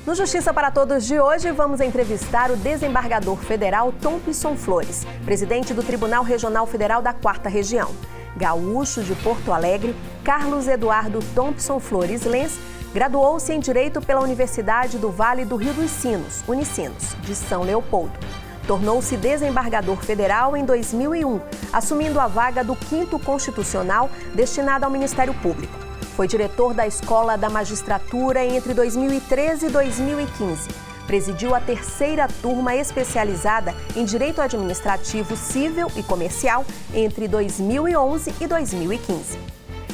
No Justiça para Todos de hoje, vamos entrevistar o desembargador federal Thompson Flores, presidente do Tribunal Regional Federal da 4ª Região. Gaúcho de Porto Alegre, Carlos Eduardo Thompson Flores Lenz graduou-se em Direito pela Universidade do Vale do Rio dos Sinos, Unicinos, de São Leopoldo. Tornou-se desembargador federal em 2001, assumindo a vaga do 5º Constitucional destinada ao Ministério Público. Foi diretor da Escola da Magistratura entre 2013 e 2015. Presidiu a 3ª turma especializada em Direito Administrativo Civil e Comercial entre 2011 e 2015.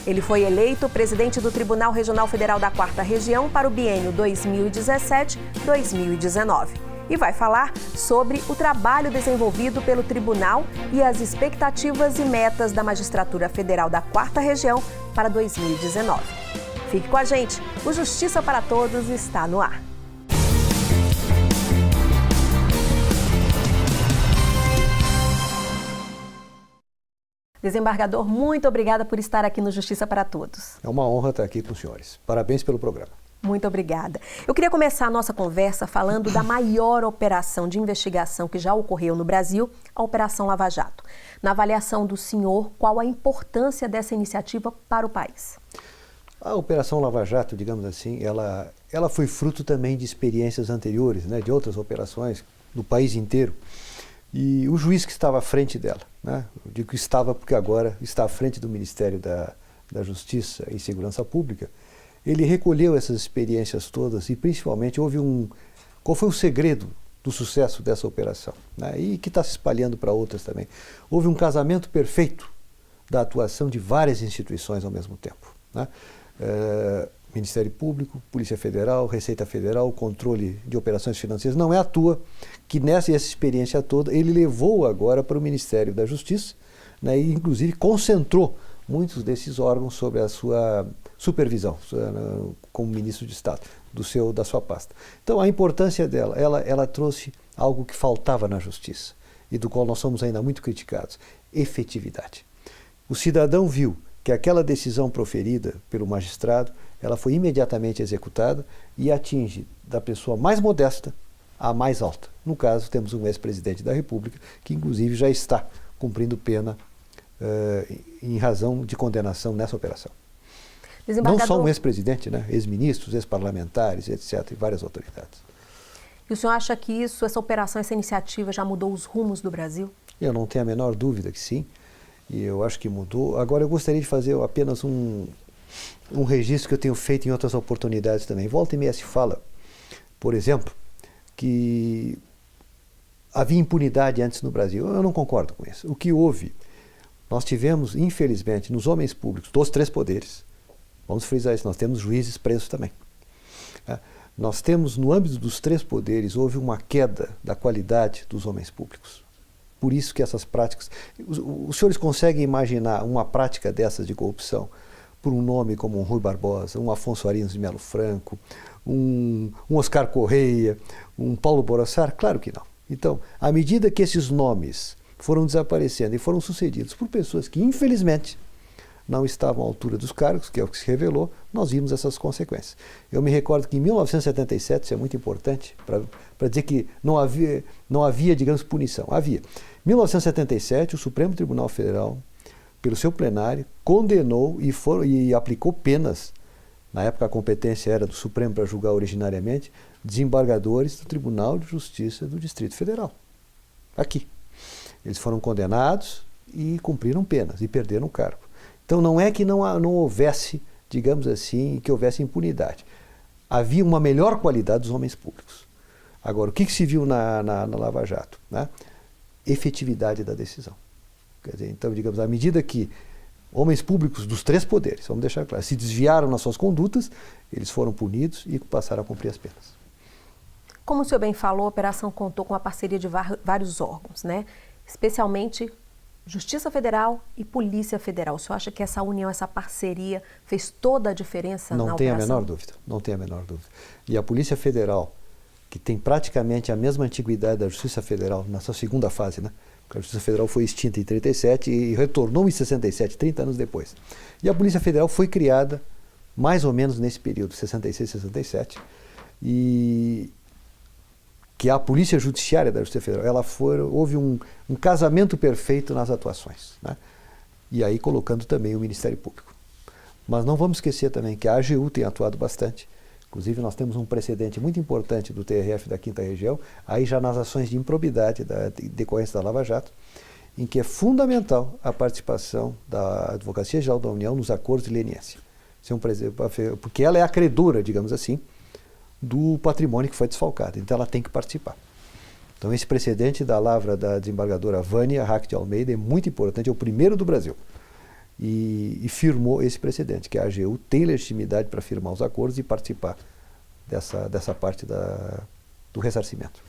Ele foi eleito presidente do Tribunal Regional Federal da 4ª Região para o biênio 2017-2019. E vai falar sobre o trabalho desenvolvido pelo Tribunal e as expectativas e metas da Magistratura Federal da 4ª Região para 2019. Fique com a gente, o Justiça para Todos está no ar. Desembargador, muito obrigada por estar aqui no Justiça para Todos. É uma honra estar aqui com os senhores. Parabéns pelo programa. Muito obrigada. Eu queria começar a nossa conversa falando da maior operação de investigação que já ocorreu no Brasil, a Operação Lava Jato. Na avaliação do senhor, qual a importância dessa iniciativa para o país? A Operação Lava Jato, digamos assim, ela foi fruto também de experiências anteriores, né, de outras operações no país inteiro. E o juiz que estava à frente dela, né, eu digo que estava porque agora está à frente do Ministério da Justiça e Segurança Pública, ele recolheu essas experiências todas e principalmente qual foi o segredo do sucesso dessa operação, né? E que está se espalhando para outras também. Houve um casamento perfeito da atuação de várias instituições ao mesmo tempo, né? Ministério Público, Polícia Federal, Receita Federal, controle de operações financeiras. Não é à toa que essa experiência toda ele levou agora para o Ministério da Justiça, né? E inclusive concentrou muitos desses órgãos sobre a sua supervisão, como ministro de Estado, da sua pasta. Então, a importância dela, ela trouxe algo que faltava na justiça e do qual nós somos ainda muito criticados: efetividade. O cidadão viu que aquela decisão proferida pelo magistrado, ela foi imediatamente executada e atinge da pessoa mais modesta à mais alta. No caso, temos um ex-presidente da República que, inclusive, já está cumprindo pena em razão de condenação nessa operação. Não só um ex-presidente, né? Ex-ministros, ex-parlamentares, etc., e várias autoridades. E o senhor acha que essa operação, essa iniciativa já mudou os rumos do Brasil? Eu não tenho a menor dúvida que sim, e eu acho que mudou. Agora, eu gostaria de fazer apenas um registro que eu tenho feito em outras oportunidades também. Volta e meia se fala, por exemplo, que havia impunidade antes no Brasil. Eu não concordo com isso. O que houve? Nós tivemos, infelizmente, nos homens públicos, dos 3 poderes, vamos frisar isso, nós temos juízes presos também. Nós temos, no âmbito dos 3 poderes, houve uma queda da qualidade dos homens públicos. Por isso que essas práticas... Os senhores conseguem imaginar uma prática dessas de corrupção por um nome como um Rui Barbosa, um Afonso Arinos de Melo Franco, um Oscar Correia, um Paulo Borossar? Claro que não. Então, à medida que esses nomes foram desaparecendo e foram sucedidos por pessoas que, infelizmente, não estavam à altura dos cargos, que é o que se revelou, nós vimos essas consequências. Eu me recordo que em 1977, isso é muito importante, para dizer que não havia, digamos, punição. Havia. Em 1977, o Supremo Tribunal Federal, pelo seu plenário, condenou e aplicou penas. Na época a competência era do Supremo para julgar originariamente desembargadores do Tribunal de Justiça do Distrito Federal. Aqui. Eles foram condenados e cumpriram penas e perderam o cargo. Então não é que não houvesse, digamos assim, que houvesse impunidade. Havia uma melhor qualidade dos homens públicos. Agora, o que se viu na Lava Jato? Né? Efetividade da decisão. Quer dizer, então, digamos, à medida que homens públicos dos 3 poderes, vamos deixar claro, se desviaram nas suas condutas, eles foram punidos e passaram a cumprir as penas. Como o senhor bem falou, a operação contou com a parceria de vários órgãos, né? Especialmente Justiça Federal e Polícia Federal. O senhor acha que essa união, essa parceria fez toda a diferença na operação? Não tenho a menor dúvida, não tenho a menor dúvida. E a Polícia Federal, que tem praticamente a mesma antiguidade da Justiça Federal na sua segunda fase, né? Porque a Justiça Federal foi extinta em 1937 e retornou em 67, 30 anos depois. E a Polícia Federal foi criada mais ou menos nesse período, 66, 67, e que é a Polícia Judiciária da Justiça Federal, houve um casamento perfeito nas atuações, né? E aí colocando também o Ministério Público. Mas não vamos esquecer também que a AGU tem atuado bastante. Inclusive, nós temos um precedente muito importante do TRF da 5ª Região, aí já nas ações de improbidade da decorrência da Lava Jato, em que é fundamental a participação da Advocacia Geral da União nos acordos de leniência. Porque ela é a credora, digamos assim, do patrimônio que foi desfalcado. Então, ela tem que participar. Então, esse precedente da lavra da desembargadora Vânia Hack de Almeida é muito importante, é o primeiro do Brasil. E firmou esse precedente, que a AGU tem legitimidade para firmar os acordos e participar dessa parte do ressarcimento.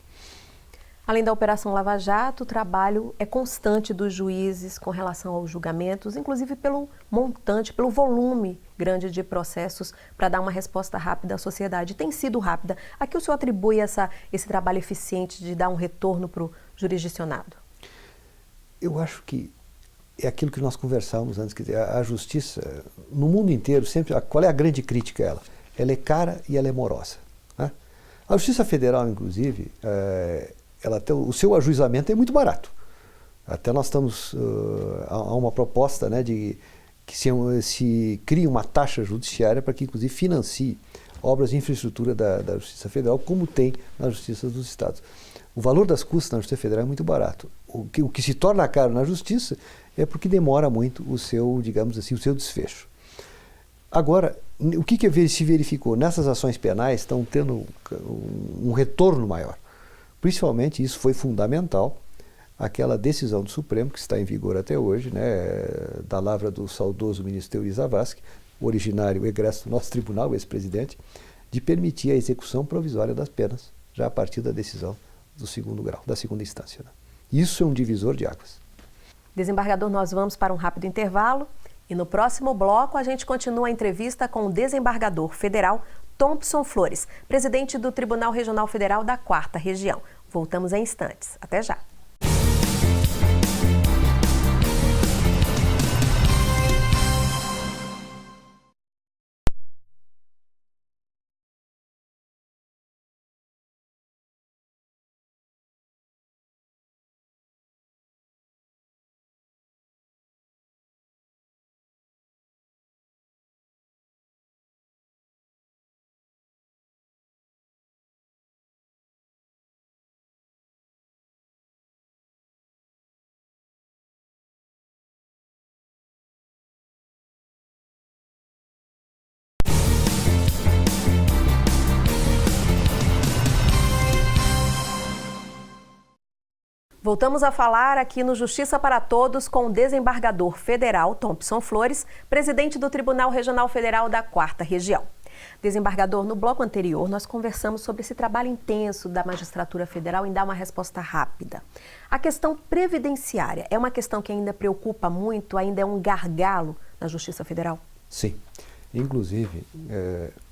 Além da Operação Lava Jato, o trabalho é constante dos juízes com relação aos julgamentos, inclusive pelo montante, pelo volume grande de processos para dar uma resposta rápida à sociedade. Tem sido rápida. A que o senhor atribui esse trabalho eficiente de dar um retorno para o jurisdicionado? Eu acho que é aquilo que nós conversávamos antes, que a justiça, no mundo inteiro, sempre, qual é a grande crítica a ela? Ela é cara e ela é morosa, né? A Justiça Federal, inclusive, o seu ajuizamento é muito barato. Até nós estamos a uma proposta, né, de que se crie uma taxa judiciária para que, inclusive, financie obras de infraestrutura da Justiça Federal, como tem na Justiça dos Estados. O valor das custas na Justiça Federal é muito barato. O que se torna caro na Justiça é porque demora muito o seu, digamos assim, o seu desfecho. Agora, o que se verificou? Nessas ações penais estão tendo um retorno maior. Principalmente, isso foi fundamental, aquela decisão do Supremo, que está em vigor até hoje, né, da lavra do saudoso ministro Teori Zavascki, originário egresso do nosso tribunal, ex-presidente, de permitir a execução provisória das penas, já a partir da decisão do 2º grau, da 2ª instância, né? Isso é um divisor de águas. Desembargador, nós vamos para um rápido intervalo e no próximo bloco a gente continua a entrevista com o desembargador federal Thompson Flores, presidente do Tribunal Regional Federal da 4ª Região. Voltamos em instantes. Até já. Voltamos a falar aqui no Justiça para Todos com o desembargador federal Thompson Flores, presidente do Tribunal Regional Federal da 4ª Região. Desembargador, no bloco anterior nós conversamos sobre esse trabalho intenso da magistratura federal em dar uma resposta rápida. A questão previdenciária é uma questão que ainda preocupa muito, ainda é um gargalo na Justiça Federal? Sim. Inclusive,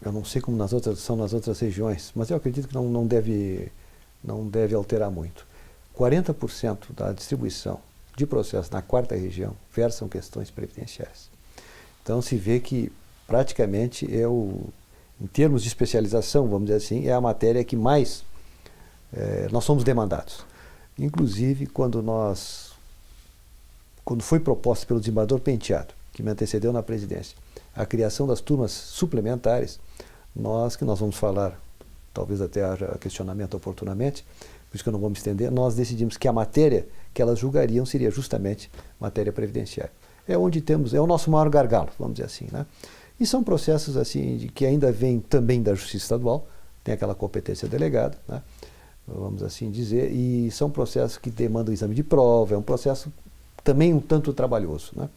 eu não sei como são nas outras regiões, mas eu acredito que não deve alterar muito. 40% da distribuição de processos na 4ª Região versam questões previdenciárias. Então se vê que praticamente em termos de especialização, vamos dizer assim, é a matéria que mais nós somos demandados. Inclusive, quando foi proposto pelo desembargador Penteado, que me antecedeu na presidência, a criação das turmas suplementares, que nós vamos falar, talvez até haja questionamento oportunamente, por isso que eu não vou me estender, nós decidimos que a matéria que elas julgariam seria justamente matéria previdenciária. É o nosso maior gargalo, vamos dizer assim, né? E são processos assim que ainda vêm também da Justiça Estadual, tem aquela competência delegada, né? Vamos assim dizer, e são processos que demandam exame de prova, é um processo também um tanto trabalhoso, né?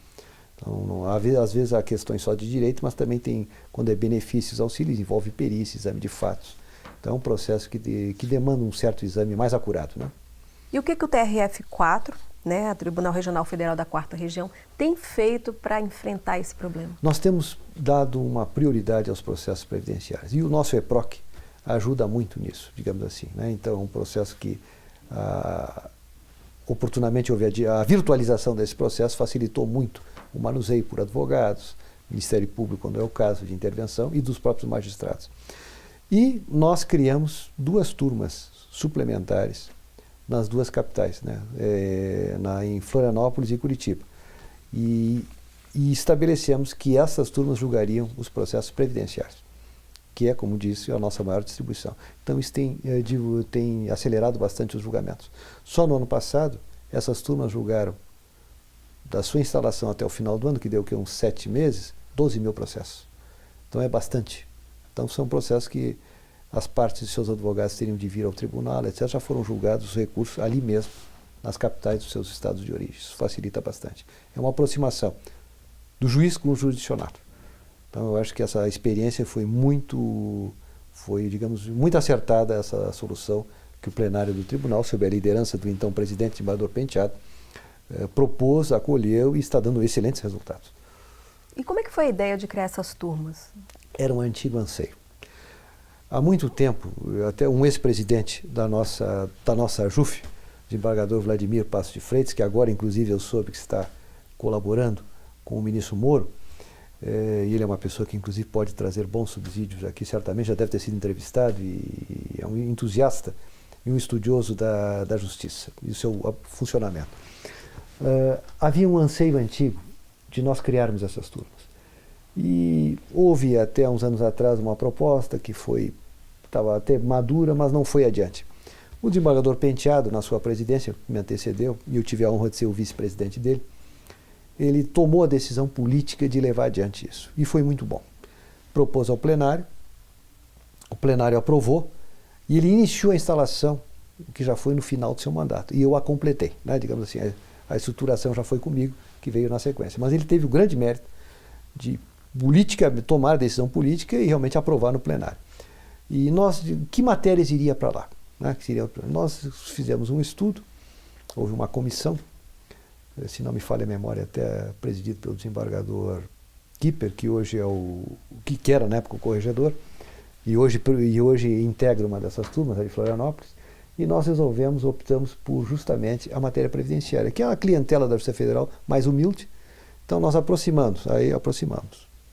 Então, às vezes há questões só de direito, mas também tem, quando é benefícios, auxílios, envolve perícia, exame de fatos. Então é um processo que demanda um certo exame mais acurado, né? E o que o TRF4, né, a Tribunal Regional Federal da 4ª Região, tem feito para enfrentar esse problema? Nós temos dado uma prioridade aos processos previdenciários. E o nosso EPROC ajuda muito nisso, digamos assim, né? Então é um processo que oportunamente houve a virtualização desse processo, facilitou muito o manuseio por advogados, Ministério Público, quando é o caso de intervenção, e dos próprios magistrados. E nós criamos 2 turmas suplementares nas 2 capitais, né? Em Florianópolis e Curitiba. E estabelecemos que essas turmas julgariam os processos previdenciários, que é, como disse, a nossa maior distribuição. Então isso tem acelerado bastante os julgamentos. Só no ano passado, essas turmas julgaram, da sua instalação até o final do ano, que deu uns 7 meses, 12 mil processos. Então é bastante. Então são processos que as partes de seus advogados teriam de vir ao tribunal, etc., já foram julgados os recursos ali mesmo, nas capitais dos seus estados de origem. Isso facilita bastante. É uma aproximação do juiz com o jurisdicionado. Então eu acho que essa experiência digamos, muito acertada, essa solução que o plenário do tribunal, sob a liderança do então presidente desembargador Penteado, propôs, acolheu e está dando excelentes resultados. E como é que foi a ideia de criar essas turmas? Era um antigo anseio. Há muito tempo, até um ex-presidente da nossa JUF, desembargador Vladimir Passos de Freitas, que agora inclusive eu soube que está colaborando com o ministro Moro, ele é uma pessoa que inclusive pode trazer bons subsídios aqui, certamente, já deve ter sido entrevistado, e é um entusiasta e um estudioso da justiça e do seu funcionamento. Havia um anseio antigo de nós criarmos essas turmas. E houve até uns anos atrás uma proposta que estava até madura, mas não foi adiante. O desembargador Penteado, na sua presidência, que me antecedeu, e eu tive a honra de ser o vice-presidente dele, ele tomou a decisão política de levar adiante isso. E foi muito bom. Propôs ao plenário, o plenário aprovou, e ele iniciou a instalação, que já foi no final do seu mandato. E eu a completei, né? Digamos assim, a estruturação já foi comigo, que veio na sequência. Mas ele teve o grande mérito de tomar a decisão política e realmente aprovar no plenário. E que matérias iria para lá? Né? Nós fizemos um estudo, houve uma comissão, se não me falha a memória, até presidido pelo desembargador Kipper, que hoje que era na época o corregedor, e hoje integra uma dessas turmas, a de Florianópolis, e nós optamos por justamente a matéria previdenciária, que é a clientela da Justiça Federal mais humilde. Então nós aproximamos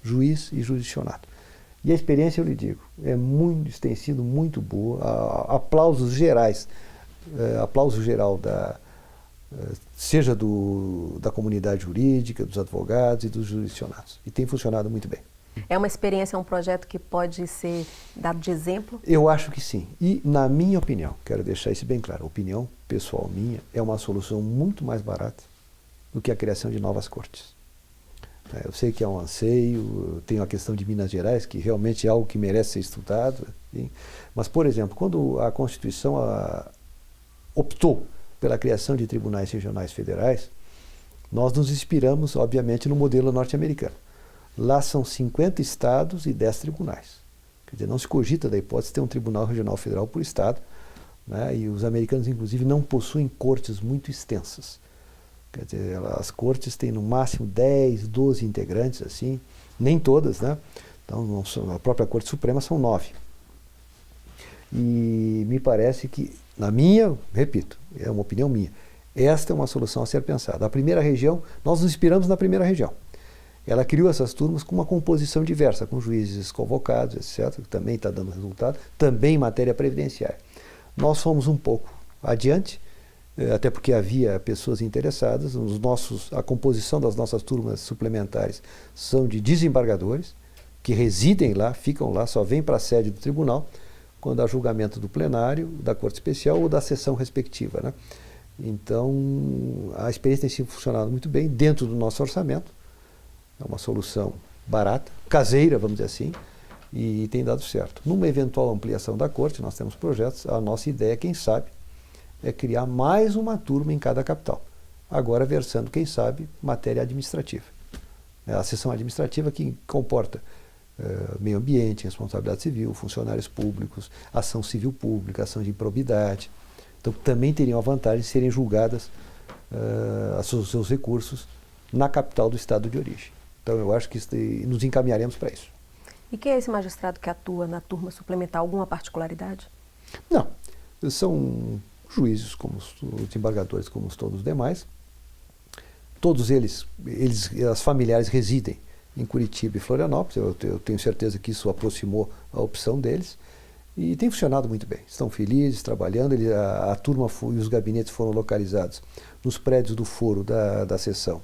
juiz e jurisdicionado. E a experiência, eu lhe digo, tem sido muito boa. Aplausos gerais, aplauso geral seja da comunidade jurídica, dos advogados e dos jurisdicionados. E tem funcionado muito bem. É uma experiência, um projeto que pode ser dado de exemplo? Eu acho que sim. E, na minha opinião, quero deixar isso bem claro, a opinião pessoal minha, é uma solução muito mais barata do que a criação de novas cortes. Eu sei que é um anseio, tem a questão de Minas Gerais, que realmente é algo que merece ser estudado. Sim. Mas, por exemplo, quando a Constituição optou pela criação de tribunais regionais federais, nós nos inspiramos, obviamente, no modelo norte-americano. Lá são 50 estados e 10 tribunais. Quer dizer, não se cogita da hipótese de ter um tribunal regional federal por estado, né? E os americanos, inclusive, não possuem cortes muito extensas. Quer dizer, as cortes têm no máximo 10, 12 integrantes, assim, nem todas, né? Então, a própria Corte Suprema são 9. E me parece que, repito, é uma opinião minha, esta é uma solução a ser pensada. A primeira região, nós nos inspiramos na primeira região. Ela criou essas turmas com uma composição diversa, com juízes convocados, etc., que também está dando resultado, também em matéria previdenciária. Nós fomos um pouco adiante, até porque havia pessoas interessadas. A composição das nossas turmas suplementares são de desembargadores, que residem lá, ficam lá, só vêm para a sede do tribunal, quando há julgamento do plenário, da Corte Especial ou da sessão respectiva, né? Então, a experiência tem sido funcionado muito bem, dentro do nosso orçamento. É uma solução barata, caseira, vamos dizer assim, e tem dado certo. Numa eventual ampliação da Corte, nós temos projetos, a nossa ideia, quem sabe, é criar mais uma turma em cada capital. Agora versando, quem sabe, matéria administrativa. A seção administrativa que comporta meio ambiente, responsabilidade civil, funcionários públicos, ação civil pública, ação de improbidade. Então também teriam a vantagem de serem julgadas os seus recursos na capital do estado de origem. Então eu acho que nos encaminharemos para isso. E quem é esse magistrado que atua na turma suplementar? Alguma particularidade? Não, são juízes, como os desembargadores, como todos os demais. Todos as familiares residem em Curitiba e Florianópolis. Eu tenho certeza que isso aproximou a opção deles. E tem funcionado muito bem. Estão felizes, trabalhando. A turma e os gabinetes foram localizados nos prédios do foro da sessão,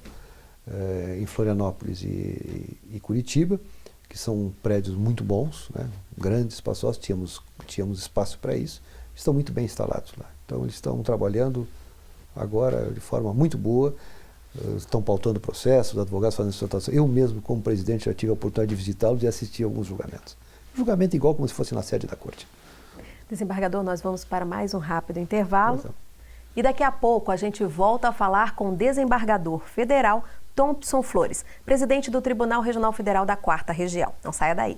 em Florianópolis e Curitiba, que são prédios muito bons, né? Grandes, espaçosos, tínhamos espaço para isso. Estão muito bem instalados lá. Então eles estão trabalhando agora de forma muito boa, estão pautando processos, advogados fazendo sustentação. Eu mesmo, como presidente, já tive a oportunidade de visitá-los e assistir a alguns julgamentos. Julgamento igual como se fosse na sede da corte. Desembargador, nós vamos para mais um rápido intervalo. E daqui a pouco a gente volta a falar com o desembargador federal Thompson Flores, presidente do Tribunal Regional Federal da 4ª Região. Não saia daí.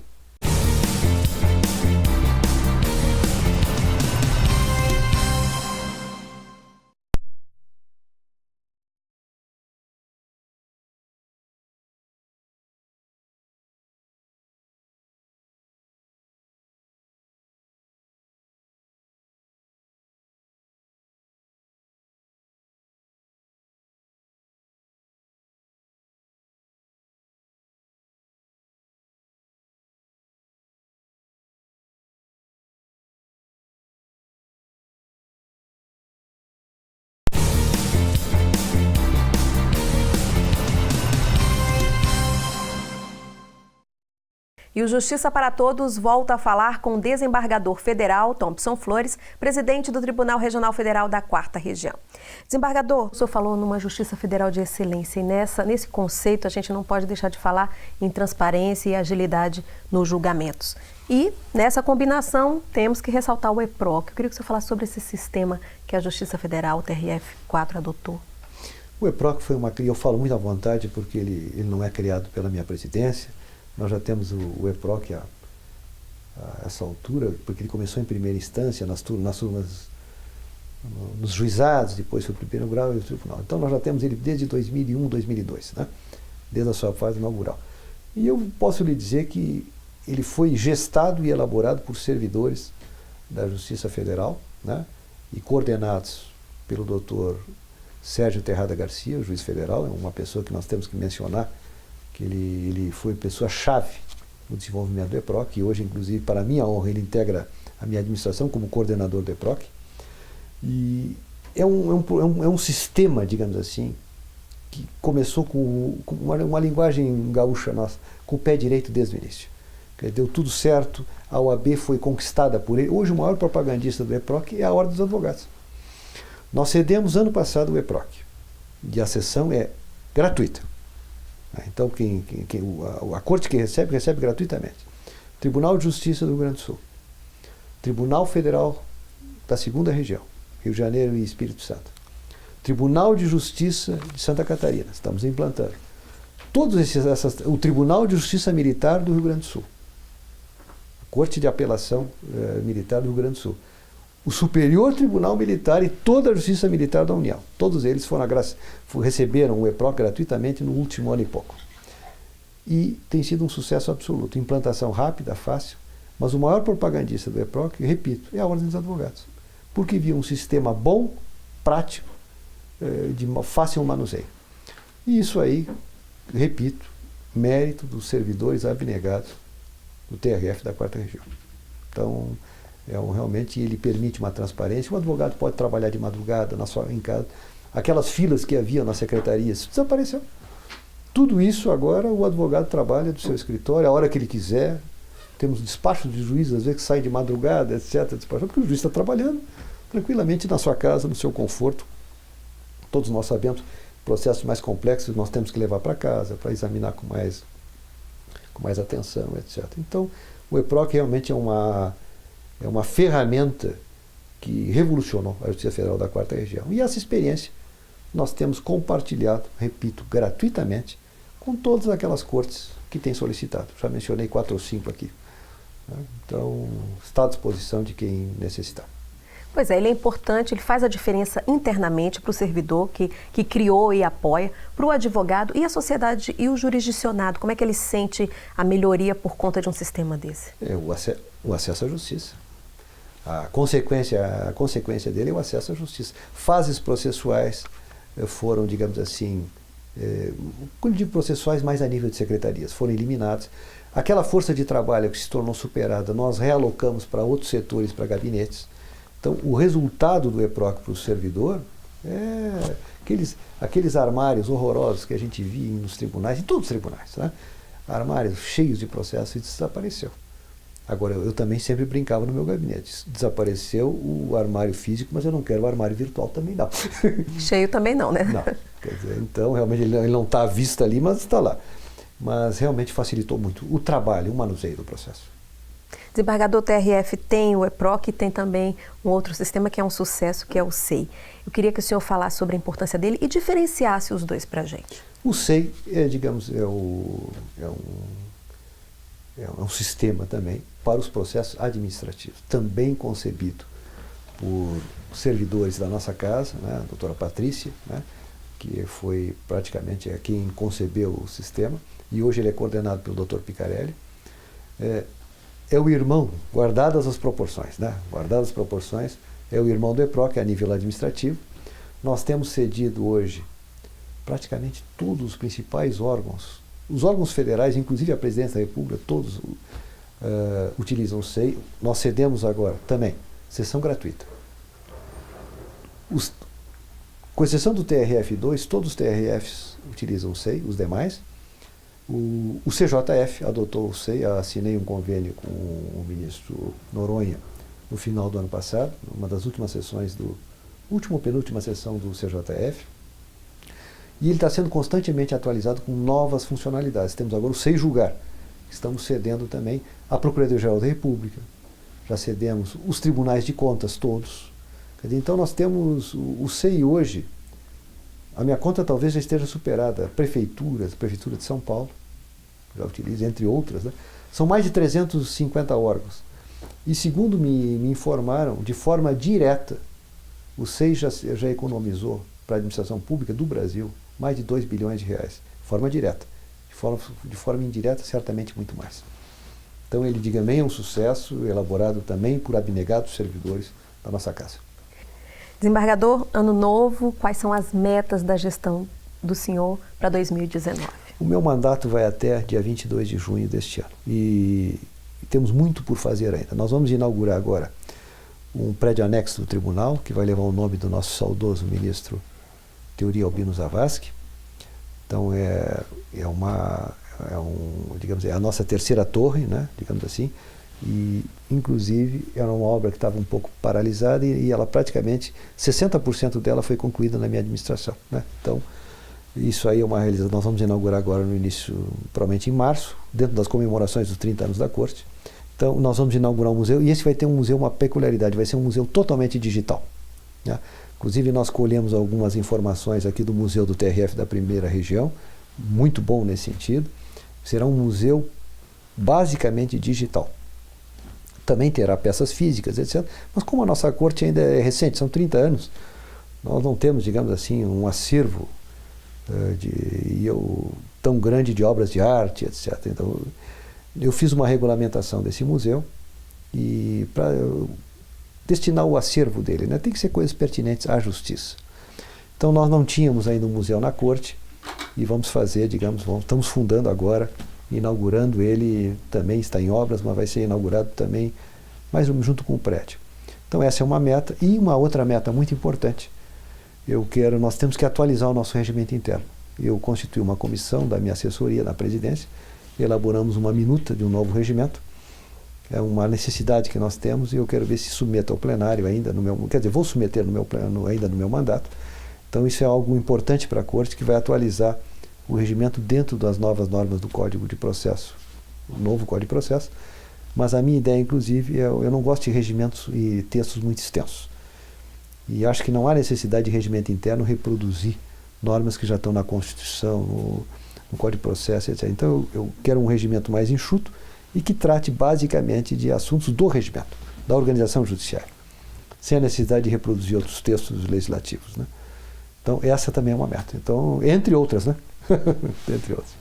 E o Justiça para Todos volta a falar com o desembargador federal Thompson Flores, presidente do Tribunal Regional Federal da 4ª Região. Desembargador, o senhor falou numa Justiça Federal de Excelência e nesse conceito a gente não pode deixar de falar em transparência e agilidade nos julgamentos. E nessa combinação temos que ressaltar o EPROC. Eu queria que o senhor falasse sobre esse sistema que a Justiça Federal, o TRF4, adotou. O EPROC foi eu falo muito à vontade porque ele não é criado pela minha presidência. Nós já temos o EPROC a essa altura, porque ele começou em primeira instância, nas turmas, nos juizados, depois foi o primeiro grau e o tribunal. Então nós já temos ele desde 2001, 2002, né? Desde a sua fase inaugural. E eu posso lhe dizer que ele foi gestado e elaborado por servidores da Justiça Federal, né? E coordenados pelo doutor Sérgio Terrada Garcia, o juiz federal, é uma pessoa que nós temos que mencionar, que ele foi pessoa-chave no desenvolvimento do EPROC, e hoje, inclusive, para minha honra, ele integra a minha administração como coordenador do EPROC. E é um sistema, digamos assim, que começou com uma linguagem gaúcha nossa, com o pé direito desde o início. Deu tudo certo, a OAB foi conquistada por ele. Hoje o maior propagandista do EPROC é a Ordem dos Advogados. Nós cedemos ano passado o EPROC, e a sessão é gratuita. Então, a corte que recebe gratuitamente. Tribunal de Justiça do Rio Grande do Sul, Tribunal Federal da 2ª Região, Rio de Janeiro e Espírito Santo, Tribunal de Justiça de Santa Catarina, estamos implantando. O Tribunal de Justiça Militar do Rio Grande do Sul, a Corte de Apelação Militar do Rio Grande do Sul, o Superior Tribunal Militar e toda a Justiça Militar da União. Todos eles receberam o EPROC gratuitamente no último ano e pouco. E tem sido um sucesso absoluto. Implantação rápida, fácil, mas o maior propagandista do EPROC, repito, é a Ordem dos Advogados. Porque viu um sistema bom, prático, de fácil manuseio. E isso aí, repito, mérito dos servidores abnegados do TRF da 4ª Região. Então, realmente ele permite uma transparência. O advogado pode trabalhar de madrugada em casa. Aquelas filas que havia nas secretarias desapareceu. Tudo isso agora o advogado trabalha do seu escritório a hora que ele quiser. Temos despachos de juízes, às vezes que saem de madrugada, etc. Porque o juiz está trabalhando tranquilamente na sua casa, no seu conforto. Todos nós sabemos, processos mais complexos nós temos que levar para casa, para examinar com mais atenção, etc. Então, o EPROC realmente é uma ferramenta que revolucionou a Justiça Federal da 4ª Região. E essa experiência nós temos compartilhado, repito, gratuitamente, com todas aquelas cortes que têm solicitado. Já mencionei 4 ou 5 aqui. Então, está à disposição de quem necessitar. Pois é, ele é importante, ele faz a diferença internamente para o servidor que criou e apoia, para o advogado e a sociedade e o jurisdicionado. Como é que ele sente a melhoria por conta de um sistema desse? O acesso à justiça. A consequência dele é o acesso à justiça. Fases processuais foram, digamos assim, quando digo processuais, mais a nível de secretarias, foram eliminadas. Aquela força de trabalho que se tornou superada, nós realocamos para outros setores, para gabinetes. Então, o resultado do EPROC para o servidor é aqueles armários horrorosos que a gente via nos tribunais, em todos os tribunais, né? Armários cheios de processos, e desapareceu. Agora, eu também sempre brincava no meu gabinete. Desapareceu o armário físico, mas eu não quero o armário virtual também não. Cheio também não, né? Não. Quer dizer, então, realmente, ele não está à vista ali, mas está lá. Mas realmente facilitou muito o trabalho, o manuseio do processo. Desembargador, o TRF tem o EPROC e tem também um outro sistema que é um sucesso, que é o SEI. Eu queria que o senhor falasse sobre a importância dele e diferenciasse os dois para a gente. O SEI digamos, é um sistema também para os processos administrativos, também concebido por servidores da nossa casa, né, a doutora Patrícia, né, que foi praticamente quem concebeu o sistema, e hoje ele é coordenado pelo Dr. Picarelli. É o irmão, guardadas as proporções, né? Guardadas as proporções, é o irmão do EPROC a nível administrativo. Nós temos cedido hoje praticamente todos os principais órgãos, os órgãos federais, inclusive a Presidência da República, todos utilizam o SEI. Nós cedemos agora também, sessão gratuita. Com exceção do TRF2, todos os TRFs utilizam o SEI, os demais. O CJF adotou o SEI, assinei um convênio com o ministro Noronha no final do ano passado, uma das últimas sessões penúltima sessão do CJF. E ele está sendo constantemente atualizado com novas funcionalidades. Temos agora o SEI Julgar, que estamos cedendo também à Procuradoria-Geral da República. Já cedemos os tribunais de contas todos. Então nós temos o SEI hoje, a minha conta talvez já esteja superada, a Prefeitura de São Paulo, já utiliza, entre outras, né? São mais de 350 órgãos. E segundo me informaram, de forma direta, o SEI já economizou para a administração pública do Brasil mais de 2 bilhões de reais, de forma direta. De forma indireta, certamente muito mais. Então ele, digamos, é um sucesso, elaborado também por abnegados servidores da nossa casa. Desembargador, ano novo, quais são as metas da gestão do senhor para 2019? O meu mandato vai até dia 22 de junho deste ano e temos muito por fazer ainda. Nós vamos inaugurar agora um prédio anexo do tribunal, que vai levar o nome do nosso saudoso ministro Teori Albino Zavascki. Então digamos, é a nossa terceira torre, né, digamos assim, e inclusive era uma obra que estava um pouco paralisada e ela praticamente 60% dela foi concluída na minha administração, né? Então isso aí é uma realização. Nós vamos inaugurar agora no início, provavelmente em março, dentro das comemorações dos 30 anos da Corte. Então nós vamos inaugurar um museu, e esse vai ter um museu, uma peculiaridade, vai ser um museu totalmente digital, né? Inclusive nós colhemos algumas informações aqui do Museu do TRF da Primeira Região, muito bom nesse sentido. Será um museu basicamente digital. Também terá peças físicas, etc. Mas como a nossa corte ainda é recente, são 30 anos, nós não temos, digamos assim, um acervo tão grande de obras de arte, etc. Então, eu fiz uma regulamentação desse museu e para destinar o acervo dele, né? Tem que ser coisas pertinentes à justiça. Então nós não tínhamos ainda um museu na corte e vamos fazer, digamos, estamos fundando agora, inaugurando ele, também está em obras, mas vai ser inaugurado também, mais junto com o prédio. Então essa é uma meta. E uma outra meta muito importante, nós temos que atualizar o nosso regimento interno. Eu constituí uma comissão da minha assessoria na presidência, elaboramos uma minuta de um novo regimento. É uma necessidade que nós temos e eu quero ver se submeto ao plenário ainda vou submeter ainda no meu mandato. Então isso é algo importante para a Corte, que vai atualizar o regimento dentro das novas normas do Código de Processo, o novo Código de Processo. Mas a minha ideia, inclusive, eu não gosto de regimentos e textos muito extensos. E acho que não há necessidade de regimento interno reproduzir normas que já estão na Constituição, no Código de Processo, etc. Então eu quero um regimento mais enxuto e que trate basicamente de assuntos do regimento, da organização judiciária, sem a necessidade de reproduzir outros textos legislativos, né? Então essa também é uma meta. Então, entre outras, né? Entre outras.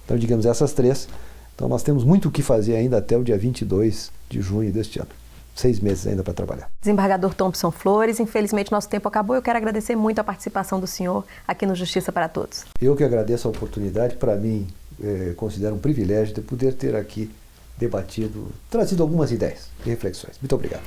Então, digamos, essas três. Então nós temos muito o que fazer ainda até o dia 22 de junho deste ano. 6 meses ainda para trabalhar. Desembargador Thompson Flores, infelizmente nosso tempo acabou. Eu quero agradecer muito a participação do senhor aqui no Justiça para Todos. Eu que agradeço a oportunidade. Para mim, considero um privilégio de poder ter aqui debatido, trazido algumas ideias e reflexões. Muito obrigado.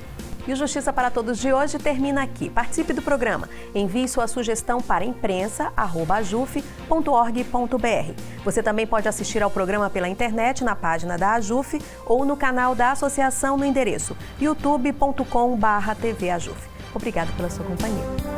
E o Justiça para Todos de hoje termina aqui. Participe do programa. Envie sua sugestão para imprensa@ajuf.org.br. Você também pode assistir ao programa pela internet na página da AJUF ou no canal da associação no endereço youtube.com/tvajuf. Obrigado pela sua companhia.